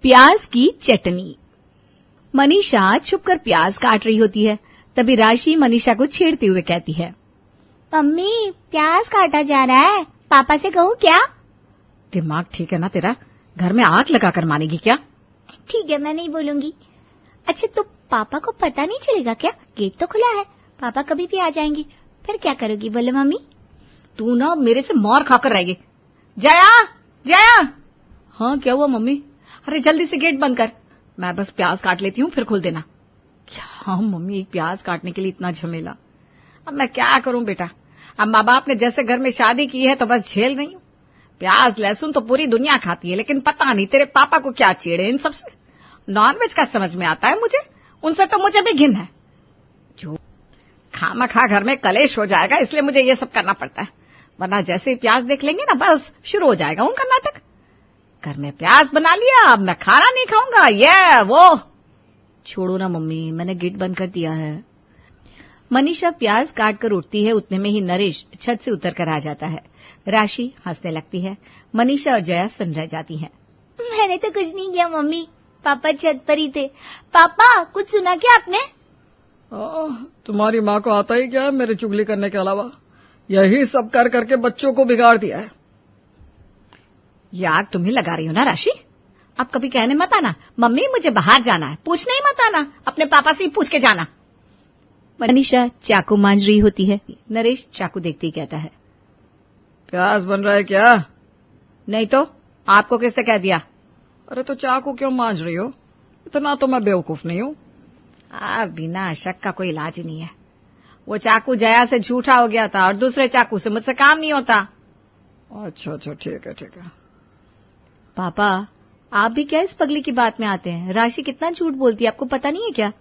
प्याज की चटनी। मनीषा छुपकर प्याज काट रही होती है। तभी राशि मनीषा को छेड़ते हुए कहती है, मम्मी प्याज काटा जा रहा है, पापा से कहूँ क्या? दिमाग ठीक है ना तेरा? घर में आग लगाकर मानेगी क्या? ठीक है, मैं नहीं बोलूंगी। अच्छा तो पापा को पता नहीं चलेगा क्या? गेट तो खुला है, पापा कभी भी आ जाएंगे, फिर क्या करोगी बोलो मम्मी? तू ना मेरे से मार खाकर रहेगी। जया, जया। हाँ क्या हुआ मम्मी? अरे जल्दी से गेट बंद कर, मैं बस प्याज काट लेती हूँ, फिर खोल देना। क्या मम्मी, एक प्याज काटने के लिए इतना झमेला? अब मैं क्या करूं बेटा, अब माँ बाप ने जैसे घर में शादी की है तो बस झेल रही हूँ। प्याज लहसुन तो पूरी दुनिया खाती है, लेकिन पता नहीं तेरे पापा को क्या चिढ़े इन सबसे। नॉनवेज का समझ में आता है मुझे, उनसे तो मुझे भी घिन है। जो खामखा घर में कलेश हो जाएगा, इसलिए मुझे ये सब करना पड़ता है, वरना जैसे ही प्याज देख लेंगे ना बस शुरू हो जाएगा उनका नाटक। घर में प्याज बना लिया, अब मैं खाना नहीं खाऊंगा, ये वो। छोड़ो ना मम्मी, मैंने गेट बंद कर दिया है। मनीषा प्याज काट कर उठती है, उतने में ही नरेश छत से उतर कर आ जाता है। राशि हंसने लगती है। मनीषा और जया सुन रह जाती हैं। मैंने तो कुछ नहीं किया मम्मी, पापा छत पर ही थे। पापा कुछ सुना क्या आपने? तुम्हारी माँ को आता ही क्या है मेरे चुगली करने के अलावा? यही सब कर करके बच्चों को बिगाड़ दिया है। ये आग तुम ही लगा रही हो ना राशि? अब कभी कहने मत आना, मम्मी मुझे बाहर जाना है, पूछने ही मत आना, अपने पापा से ही पूछ के जाना। मनीषा चाकू मांझ रही होती है। नरेश चाकू देखते ही कहता है, प्याज बन रहा है क्या? नहीं तो, आपको किसने कह दिया? अरे तो चाकू क्यों मांझ रही हो? इतना तो मैं बेवकूफ नहीं हूँ। बिना शक का कोई इलाज नहीं है। वो चाकू जया से झूठा हो गया था और दूसरे चाकू से मुझसे काम नहीं होता। अच्छा ठीक है। पापा आप भी क्या इस पगली की बात में आते हैं? राशि कितना झूठ बोलती है, आपको पता नहीं है क्या?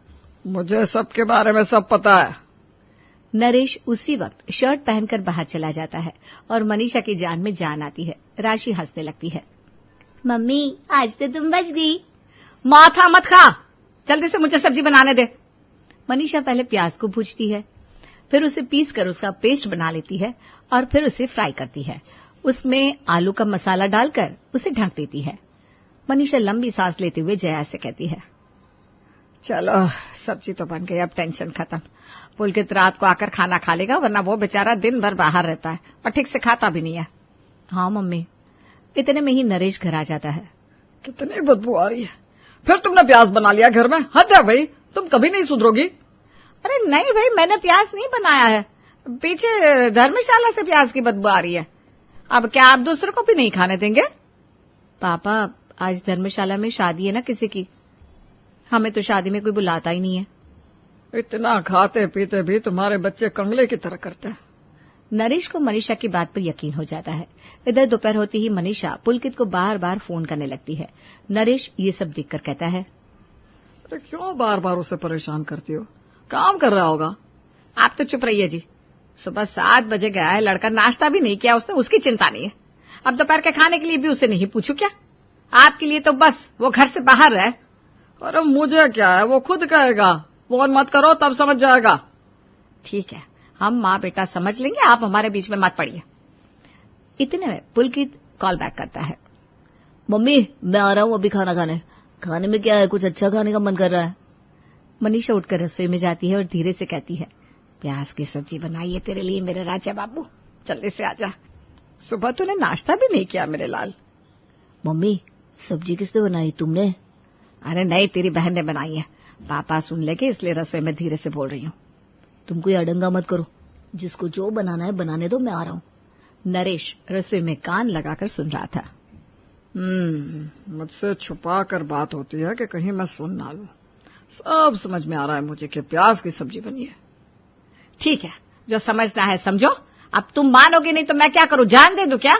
मुझे सबके बारे में सब पता है। नरेश उसी वक्त शर्ट पहनकर बाहर चला जाता है और मनीषा की जान में जान आती है। राशि हंसने लगती है। मम्मी आज तो तुम बच गई। माथा मत खा, जल्दी से मुझे सब्जी बनाने दे। मनीषा पहले प्याज को भूनती है, फिर उसे पीस कर उसका पेस्ट बना लेती है और फिर उसे फ्राई करती है। उसमें आलू का मसाला डालकर उसे ढक देती है। मनीषा लंबी सांस लेते हुए जया से कहती है, चलो सब्जी तो बन गई, अब टेंशन खत्म। पुलकित रात को आकर खाना खा लेगा, वरना वो बेचारा दिन भर बाहर रहता है और ठीक से खाता भी नहीं है। हाँ मम्मी। इतने में ही नरेश घर आ जाता है। कितनी बदबू आ रही है, फिर तुमने प्याज बना लिया घर में? हद है भाई, तुम कभी नहीं सुधरोगी। अरे नहीं भाई, मैंने प्याज नहीं बनाया है, पीछे धर्मशाला से प्याज की बदबू आ रही है। अब क्या आप दूसरों को भी नहीं खाने देंगे? पापा आज धर्मशाला में शादी है ना किसी की, हमें तो शादी में कोई बुलाता ही नहीं है। इतना खाते पीते भी तुम्हारे बच्चे कंगले की तरह करते हैं। नरेश को मनीषा की बात पर यकीन हो जाता है। इधर दोपहर होती ही मनीषा पुलकित को बार बार फोन करने लगती है। नरेश ये सब देखकर कहता है, अरे क्यों बार बार उसे परेशान करती हो? काम कर रहा होगा। आप तो चुप रहिए जी। सुबह 7 बजे गया है लड़का, नाश्ता भी नहीं किया उसने, उसकी चिंता नहीं है। अब दोपहर के खाने के लिए भी उसे नहीं पूछू क्या? आपके लिए तो बस वो घर से बाहर रहे। अरे मुझे क्या है, वो खुद कहेगा। फोन मत करो तब समझ जाएगा। ठीक है, हम माँ बेटा समझ लेंगे, आप हमारे बीच में मत पड़िए। इतने में पुलकित कॉल बैक करता है। मम्मी मैं आ रहा हूँ अभी खाना खाने। खाने में क्या है, कुछ अच्छा खाने का मन कर रहा है। मनीषा उठकर रसोई में जाती है और धीरे से कहती है, प्याज की सब्जी बनाई है तेरे लिए मेरे राजा बाबू, जल्दी से आजा। सुबह तूने नाश्ता भी नहीं किया मेरे लाल। मम्मी सब्जी किसने बनाई, तुमने? अरे नहीं, तेरी बहन ने बनाई है। पापा सुन लेंगे इसलिए रसोई में धीरे से बोल रही हूँ। तुम कोई अड़ंगा मत करो, जिसको जो बनाना है बनाने दो, मैं आ रहा हूँ। नरेश रसोई में कान लगाकर सुन रहा था। मुझसे छुपा कर बात होती है कि कहीं मैं सुन ना लूं। सब समझ में आ रहा है मुझे कि प्याज की सब्जी बनी है। ठीक है, जो समझना है समझो। अब तुम मानोगे नहीं तो मैं क्या करूं, जान दे दूं क्या?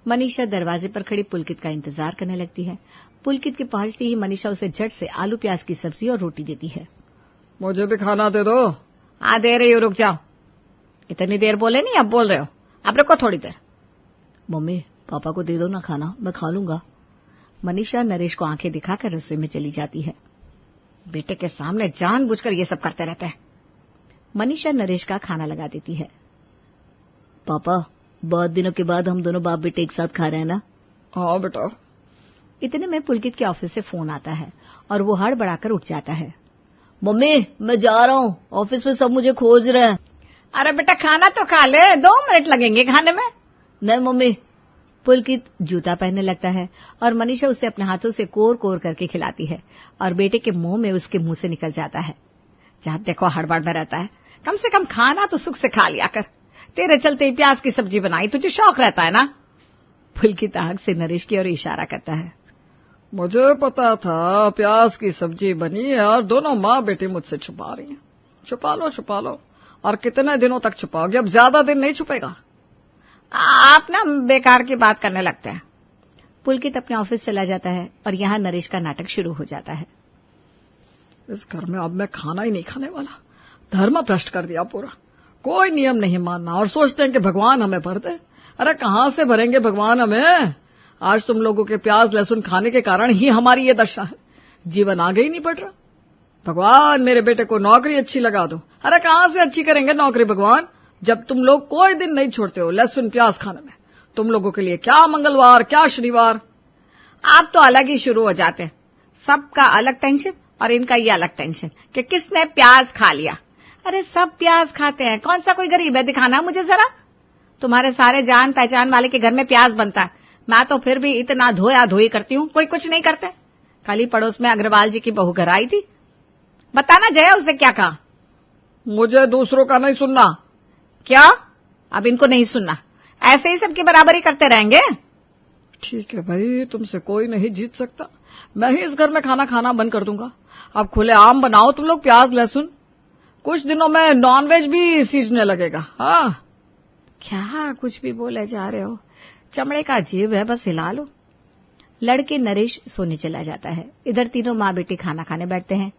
मनीषा दरवाजे पर खड़ी पुलकित का इंतजार करने लगती है। पुलकित के पहुंचते ही मनीषा उसे झट से आलू प्याज की सब्जी और रोटी देती है। मुझे भी खाना दे दो। हाँ दे रही हो, रुक जाओ। इतनी देर बोले नहीं, अब बोल रहे हो, अब रुको थोड़ी देर। मम्मी पापा को दे दो ना खाना, मैं खा लूंगा। मनीषा नरेश को आंखें दिखाकर रसोई में चली जाती है। बेटे के सामने जानबूझकर ये सब करते रहते हैं। मनीषा नरेश का खाना लगा देती है। पापा बहुत दिनों के बाद हम दोनों बाप बेटे एक साथ खा रहे हैं ना? हाँ बेटा। इतने में पुलकित के ऑफिस से फोन आता है और वो हड़बड़ाकर उठ जाता है। मम्मी मैं जा रहा हूँ, ऑफिस में सब मुझे खोज रहे हैं। अरे बेटा खाना तो खा ले, 2 मिनट लगेंगे खाने में। नहीं मम्मी। पुलकित जूता पहनने लगता है और मनीषा उसे अपने हाथों से कोर कोर करके खिलाती है और बेटे के मुंह में उसके मुंह से निकल जाता है। जब देखो हड़बड़ में रहता है, कम से कम खाना तो सुख से खा लिया कर। तेरे चलते ही प्याज की सब्जी बनाई, तुझे शौक रहता है ना। पुलकित आंख से नरेश की ओर इशारा करता है। मुझे पता था प्याज की सब्जी बनी है और दोनों माँ बेटी मुझसे छुपा रही हैं। छुपा लो। और कितने दिनों तक छुपाओगे? अब ज्यादा दिन नहीं छुपेगा। आप ना बेकार की बात करने लगते हैं। पुलकित अपने ऑफिस चला जाता है और यहाँ नरेश का नाटक शुरू हो जाता है। इस घर में अब मैं खाना ही नहीं खाने वाला। धर्म भ्रष्ट कर दिया पूरा। कोई नियम नहीं मानना और सोचते हैं कि भगवान हमें भर दे। अरे कहाँ से भरेंगे भगवान हमें? आज तुम लोगों के प्याज लहसुन खाने के कारण ही हमारी ये दशा है। जीवन आगे ही नहीं बढ़ रहा। भगवान मेरे बेटे को नौकरी अच्छी लगा दो। अरे कहाँ से अच्छी करेंगे नौकरी भगवान, जब तुम लोग कोई दिन नहीं छोड़ते हो लहसुन प्याज खाने में। तुम लोगों के लिए क्या मंगलवार क्या शनिवार। आप तो अलग ही शुरू हो जाते हैं। सबका अलग टेंशन और इनका ये अलग टेंशन कि किसने प्याज खा लिया। अरे सब प्याज खाते हैं, कौन सा कोई गरीब है? दिखाना मुझे जरा। तुम्हारे सारे जान पहचान वाले के घर में प्याज बनता है, मैं तो फिर भी इतना धोया धोई करती हूँ, कोई कुछ नहीं करते। कल ही पड़ोस में अग्रवाल जी की बहू घर आई थी। बताना जया उसने क्या कहा? मुझे दूसरों का नहीं सुनना। क्या? अब इनको नहीं सुनना, ऐसे ही सबकी बराबरी करते रहेंगे। ठीक है भाई, तुमसे कोई नहीं जीत सकता। मैं ही इस घर में खाना खाना बंद कर दूंगा। अब खुले आम बनाओ तुम लोग प्याज लहसुन। कुछ दिनों में नॉनवेज भी सीजने लगेगा। हाँ क्या कुछ भी बोले जा रहे हो? चमड़े का अजीब है, बस हिला लो। लड़के नरेश सोने चला जाता है। इधर तीनों माँ बेटे खाना खाने बैठते हैं।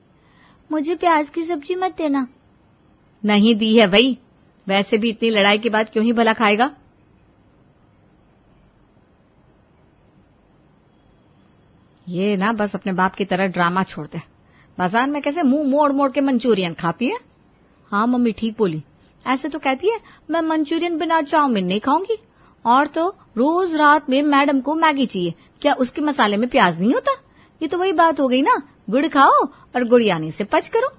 मुझे प्याज की सब्जी मत देना। नहीं दी है भाई, वैसे भी इतनी लड़ाई के बाद क्यों ही भला खाएगा। ये ना बस अपने बाप की तरह ड्रामा छोड़ते हैं। बाजार में कैसे मुंह मोड़ मोड़ के मंचूरियन खाती है। हाँ मम्मी ठीक बोली, ऐसे तो कहती है मैं मंचूरियन बिना चाउमीन नहीं खाऊंगी, और तो रोज रात में मैडम को मैगी चाहिए। क्या उसके मसाले में प्याज नहीं होता? ये तो वही बात हो गई ना, गुड़ खाओ और गुड़ियानी से पच करो।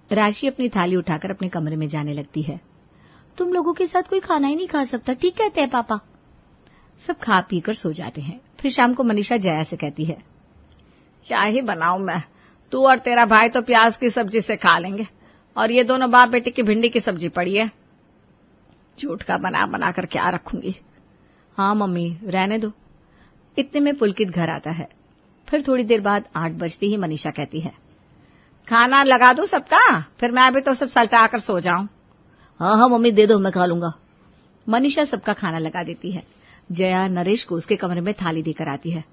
राशि अपनी थाली उठाकर अपने कमरे में जाने लगती है। तुम लोगों के साथ कोई खाना ही नहीं खा सकता, ठीक कहते हैं पापा। सब खा पीकर सो जाते हैं। फिर शाम को मनीषा जया से कहती है, क्या ही बनाऊं मैं, तू और तेरा भाई तो प्याज की सब्जी से खा लेंगे और ये दोनों बाप बेटे की भिंडी की सब्जी पड़ी है। झूठ का बना बना कर क्या रखूंगी। हाँ मम्मी रहने दो। इतने में पुलकित घर आता है। फिर थोड़ी देर बाद 8 बजते ही मनीषा कहती है, खाना लगा दो सबका, फिर मैं भी तो सब सल्टा कर सो जाऊं। हाँ मम्मी दे दो, मैं खा लूंगा। मनीषा सबका खाना लगा देती है। जया नरेश को उसके कमरे में थाली देकर आती है।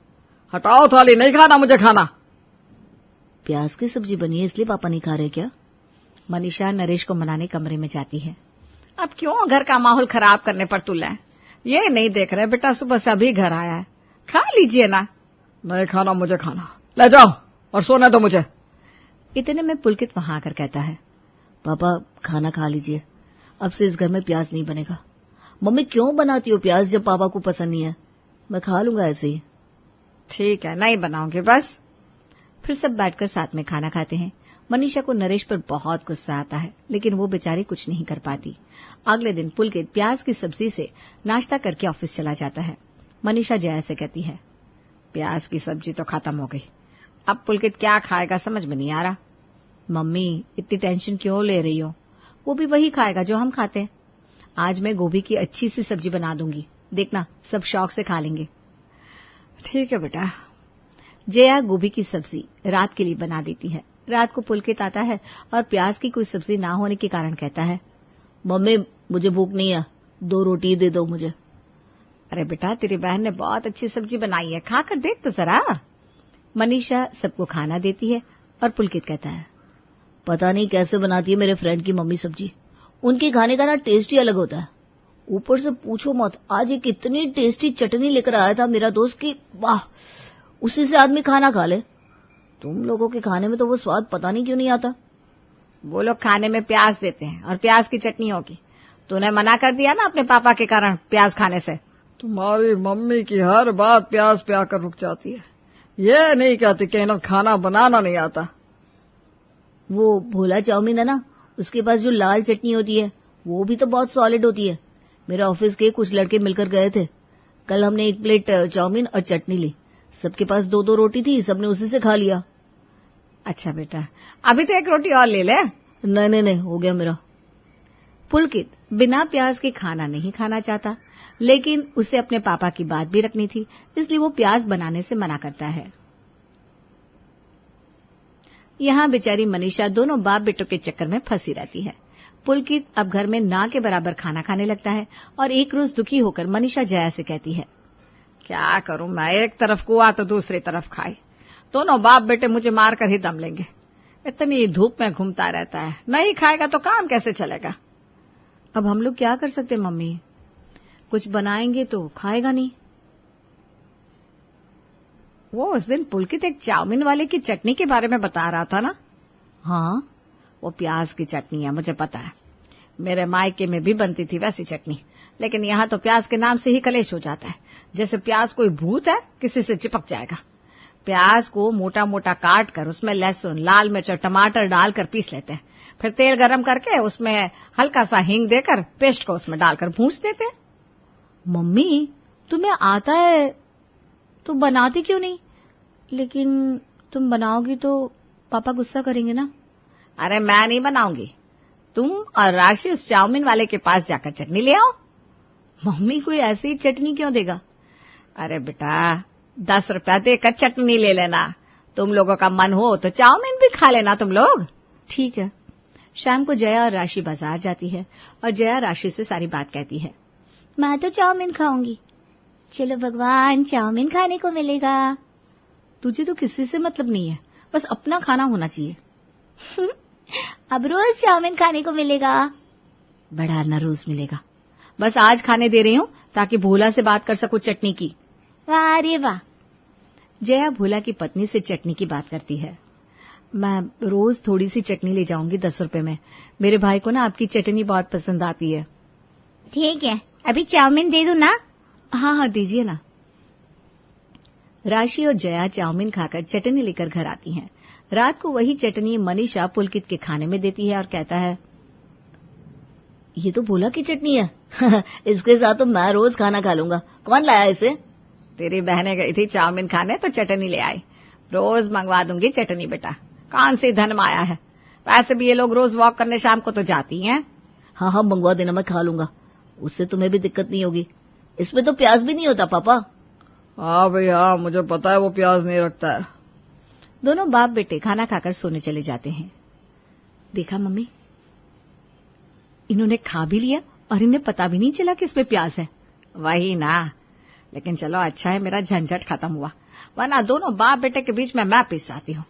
हटाओ थाली, नहीं खाना मुझे खाना। प्याज की सब्जी बनी है इसलिए पापा नहीं खा रहे क्या? मनीषा नरेश को मनाने कमरे में जाती है। अब क्यों घर का माहौल खराब करने पर तुल है? ये नहीं देख रहे बेटा सुबह से अभी घर आया है, खा लीजिए ना। नहीं खाना मुझे खाना, ले जाओ और सोने दो मुझे। इतने में पुलकित वहां आकर कहता है, पापा खाना खा लीजिए, अब से इस घर में प्याज नहीं बनेगा। मम्मी क्यों बनाती हो प्याज जब पापा को पसंद नहीं है? मैं खा लूंगा ऐसे ही। ठीक है नहीं बनाओगे बस। फिर सब बैठकर साथ में खाना खाते हैं। मनीषा को नरेश पर बहुत गुस्सा आता है, लेकिन वो बेचारी कुछ नहीं कर पाती। अगले दिन पुलकित प्याज की सब्जी से नाश्ता करके ऑफिस चला जाता है। मनीषा जया से कहती है, प्याज की सब्जी तो खत्म हो गई, अब पुलकित क्या खाएगा समझ में नहीं आ रहा। मम्मी इतनी टेंशन क्यों ले रही हो, वो भी वही खाएगा जो हम खाते हैं। आज मैं गोभी की अच्छी सी सब्जी बना दूंगी, देखना सब शौक से खा लेंगे। ठीक है बेटा। जया गोभी की सब्जी रात के लिए बना देती है। रात को पुलकित आता है और प्याज की कोई सब्जी ना होने के कारण कहता है, मम्मी मुझे भूख नहीं है, 2 रोटी दे दो मुझे। अरे बेटा तेरी बहन ने बहुत अच्छी सब्जी बनाई है, खा कर देख तो जरा। मनीषा सबको खाना देती है और पुलकित कहता है, पता नहीं कैसे बनाती है मेरे फ्रेंड की मम्मी सब्जी, उनके खाने का ना टेस्ट ही अलग होता है। ऊपर से पूछो मत, आज एक इतनी टेस्टी चटनी लेकर आया था मेरा दोस्त की वाह, उसी से आदमी खाना खा ले। तुम लोगों के खाने में तो वो स्वाद पता नहीं क्यों नहीं आता। वो लोग खाने में प्याज देते हैं और प्याज की चटनी होगी। तूने मना कर दिया ना अपने पापा के कारण प्याज खाने से। तुम्हारी मम्मी की हर बात प्यास पे आकर रुक जाती है। ये नहीं कहती कि इन्हें खाना बनाना नहीं आता। वो भोला चाउमीन है ना, उसके पास जो लाल चटनी होती है वो भी तो बहुत सॉलिड होती है। मेरे ऑफिस के कुछ लड़के मिलकर गए थे, कल हमने 1 प्लेट चाउमीन और चटनी ली। सबके पास 2-2 रोटी थी, सबने उसी से खा लिया। अच्छा बेटा, अभी तो 1 रोटी और ले ले। नहीं, हो गया मेरा। पुलकित बिना प्याज के खाना नहीं खाना चाहता, लेकिन उसे अपने पापा की बात भी रखनी थी, इसलिए वो प्याज बनाने से मना करता है। यहाँ बेचारी मनीषा दोनों बाप बेटों के चक्कर में फंसी रहती है। पुलकित अब घर में ना के बराबर खाना खाने लगता है और एक रोज दुखी होकर मनीषा जया से कहती है, क्या करूं मैं, एक तरफ कुआ तो दूसरी तरफ खाए। दोनों बाप बेटे मुझे मार कर ही दम लेंगे। इतनी धूप में घूमता रहता है, नहीं खाएगा तो काम कैसे चलेगा। अब हम लोग क्या कर सकते मम्मी, कुछ बनाएंगे तो खाएगा नहीं। वो उस दिन पुलकित एक चाउमीन वाले की चटनी के बारे में बता रहा था ना। हाँ, वो प्याज की चटनी है, मुझे पता है। मेरे मायके में भी बनती थी वैसी चटनी, लेकिन यहाँ तो प्याज के नाम से ही कलेश हो जाता है, जैसे प्याज कोई भूत है, किसी से चिपक जाएगा। प्याज को मोटा मोटा काट कर उसमें लहसुन, लाल मिर्च और टमाटर डालकर पीस लेते हैं, फिर तेल गरम करके उसमें हल्का सा हींग देकर पेस्ट को उसमें डालकर भूंज देते हैं। मम्मी तुम्हें आता है तो बनाती क्यों नहीं? लेकिन तुम बनाओगी तो पापा गुस्सा करेंगे ना। अरे मैं नहीं बनाऊंगी, तुम और राशि उस चाउमीन वाले के पास जाकर चटनी ले आओ। मम्मी कोई ऐसी चटनी क्यों देगा? अरे बेटा, 10 रुपया देकर चटनी ले लेना। तुम लोगों का मन हो तो चाउमीन भी खा लेना तुम लोग। ठीक है। शाम को जया और राशि बाजार जाती है और जया राशि से सारी बात कहती है। मैं तो चाउमीन खाऊंगी। चलो भगवान, चाउमीन खाने को मिलेगा। तुझे तो किसी से मतलब नहीं है, बस अपना खाना होना चाहिए। अब रोज चाउमीन खाने को मिलेगा। बड़ा न रोज मिलेगा, बस आज खाने दे रही हूँ ताकि भोला से बात कर सकूं चटनी की। वाह रे वाह। जया भोला की पत्नी से चटनी की बात करती है। मैं रोज थोड़ी सी चटनी ले जाऊंगी 10 रुपए में। मेरे भाई को ना आपकी चटनी बहुत पसंद आती है। ठीक है, अभी चाउमीन दे दूं ना? हाँ दीजिए ना। राशि और जया चाउमीन खाकर चटनी लेकर घर आती हैं। रात को वही चटनी मनीषा पुलकित के खाने में देती है और कहता है, ये तो भोला की चटनी है। इसके साथ तो मैं रोज खाना खा लूंगा। कौन लाया इसे? तेरी बहनें गई थी चाउमीन खाने तो चटनी ले आई। रोज मंगवा दूंगी चटनी बेटा, कौन सी धन माया है। वैसे भी ये लोग रोज वॉक करने शाम को तो जाती हैं। हाँ मंगवा देना, मैं खा लूंगा, उससे तुम्हें भी दिक्कत नहीं होगी। इसमें तो प्याज भी नहीं होता पापा। हाँ भाई हाँ, मुझे पता है वो प्याज नहीं रखता है। दोनों बाप बेटे खाना खाकर सोने चले जाते हैं। देखा मम्मी, इन्होंने खा भी लिया और इन्हें पता भी नहीं चला कि इसमें प्याज है। वही ना, लेकिन चलो अच्छा है मेरा झंझट खत्म हुआ, वरना दोनों बाप बेटे के बीच में मैं पिस जाती हूँ।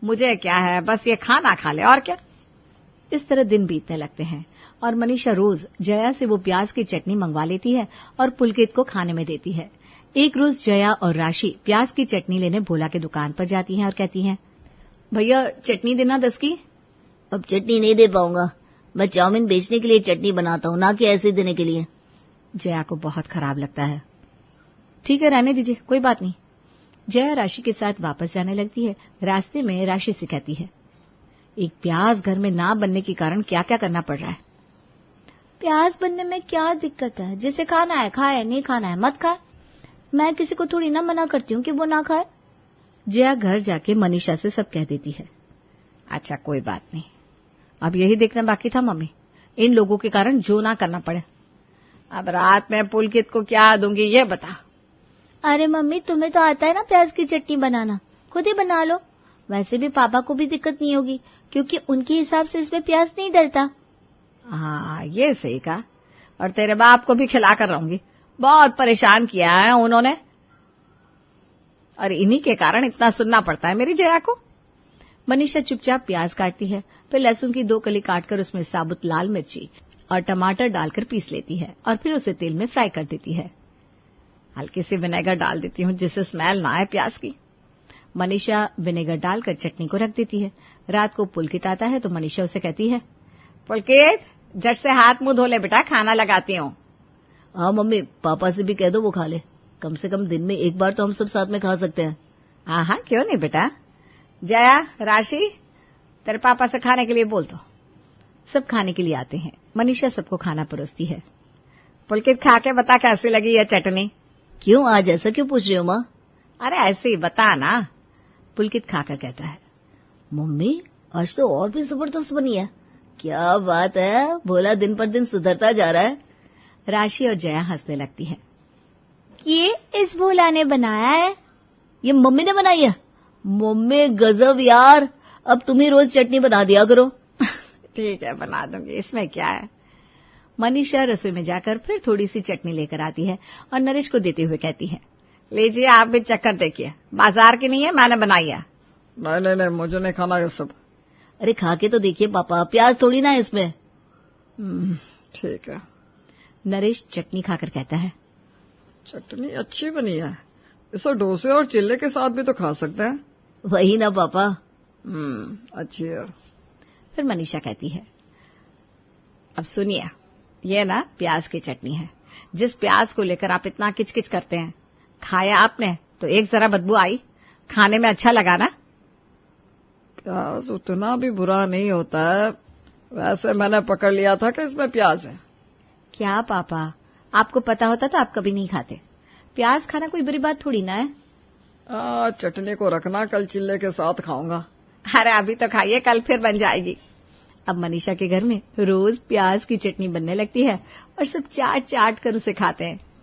मुझे क्या है, बस ये खाना खा ले और क्या। इस तरह दिन बीतने लगते हैं और मनीषा रोज जया से वो प्याज की चटनी मंगवा लेती है और पुलकित को खाने में देती है। एक रोज जया और राशि प्याज की चटनी लेने भोला के दुकान पर जाती हैं और कहती हैं, भैया चटनी देना 10 की। अब चटनी नहीं दे पाऊंगा, मैं चाउमीन बेचने के लिए चटनी बनाता हूँ, ना कि ऐसे देने के लिए। जया को बहुत खराब लगता है। ठीक है रहने दीजिए, कोई बात नहीं। जया राशि के साथ वापस जाने लगती है। रास्ते में राशि से कहती है, एक प्याज घर में ना बनने के कारण क्या क्या करना पड़ रहा है। प्याज बनने में क्या दिक्कत है? जिसे खाना है खाए, नहीं खाना है मत खाए। मैं किसी को थोड़ी ना मना करती हूँ कि वो ना खाए। जया घर जाके मनीषा से सब कह देती है। अच्छा कोई बात नहीं, अब यही देखना बाकी था मम्मी, इन लोगों के कारण जो ना करना पड़े। अब रात में पुलकित को क्या दूंगी ये बता। अरे मम्मी, तुम्हें तो आता है ना प्याज की चटनी बनाना, खुद ही बना लो। वैसे भी पापा को भी दिक्कत नहीं होगी क्योंकि उनके हिसाब से इसमें प्याज नहीं डलता। हाँ ये सही कहा, और तेरे बाप को भी खिला कर रहूंगी, बहुत परेशान किया है उन्होंने, और इन्हीं के कारण इतना सुनना पड़ता है मेरी जया को। मनीषा चुपचाप प्याज काटती है, फिर लहसुन की 2 कली काटकर उसमें साबुत लाल मिर्ची और टमाटर डालकर पीस लेती है और फिर उसे तेल में फ्राई कर देती है। हल्की सी विनेगर डाल देती हूँ जिससे स्मेल ना आए प्याज की। मनीषा विनेगर डालकर चटनी को रख देती है। रात को पुलकित आता है तो मनीषा उसे कहती है, पुलकित झट से हाथ मुंह धो ले बेटा, खाना लगाती हूँ। हाँ मम्मी, पापा से भी कह दो वो खा ले। कम से कम दिन में एक बार तो हम सब साथ में खा सकते हैं। हाँ हाँ, क्यों नहीं बेटा। जया, राशि, तेरे पापा से खाने के लिए बोल दो। सब खाने के लिए आते हैं। मनीषा सबको खाना परोसती है। पुलकित, खा के बता कैसी लगी ये चटनी। क्यों, आज ऐसा क्यों पूछ रही हो माँ? अरे ऐसे ही बता ना। पुलकित खाकर कहता है, मम्मी आज तो और भी जबरदस्त बनी है। क्या बात है, भोला दिन पर दिन सुधरता जा रहा है। राशि और जया हंसने लगती है। ये इस भोला ने बनाया है। ये मम्मी ने बनाई है? मम्मी गजब यार, अब तुम ही रोज चटनी बना दिया करो। ठीक है, बना दूंगी, इसमें क्या है। मनीषा रसोई में जाकर फिर थोड़ी सी चटनी लेकर आती है और नरेश को देते हुए कहती है, लीजिए आप भी चक्कर देखिए, बाजार की नहीं है, मैंने बनाई है। नहीं नहीं नहीं, मुझे नहीं खाना ये सब। अरे खा के तो देखिए पापा, प्याज थोड़ी ना है इसमें। ठीक है। नरेश चटनी खाकर कहता है, चटनी अच्छी बनी है, इसे डोसे और चिल्ले के साथ भी तो खा सकते हैं। वही ना पापा। अच्छी है। फिर मनीषा कहती है, अब सुनिए, ये ना प्याज की चटनी है। जिस प्याज को लेकर आप इतना किचकिच करते हैं, खाया आपने तो एक जरा बदबू आई, खाने में अच्छा लगा ना। प्याज उतना भी बुरा नहीं होता है, वैसे मैंने पकड़ लिया था कि इसमें प्याज है। क्या पापा, आपको पता होता तो आप कभी नहीं खाते। प्याज खाना कोई बुरी बात थोड़ी ना है। चटनी को रखना, कल चिल्ले के साथ खाऊंगा। अरे अभी तो खाइए, कल फिर बन जाएगी। अब मनीषा के घर में रोज प्याज की चटनी बनने लगती है और सब चाट चाट कर उसे खाते हैं।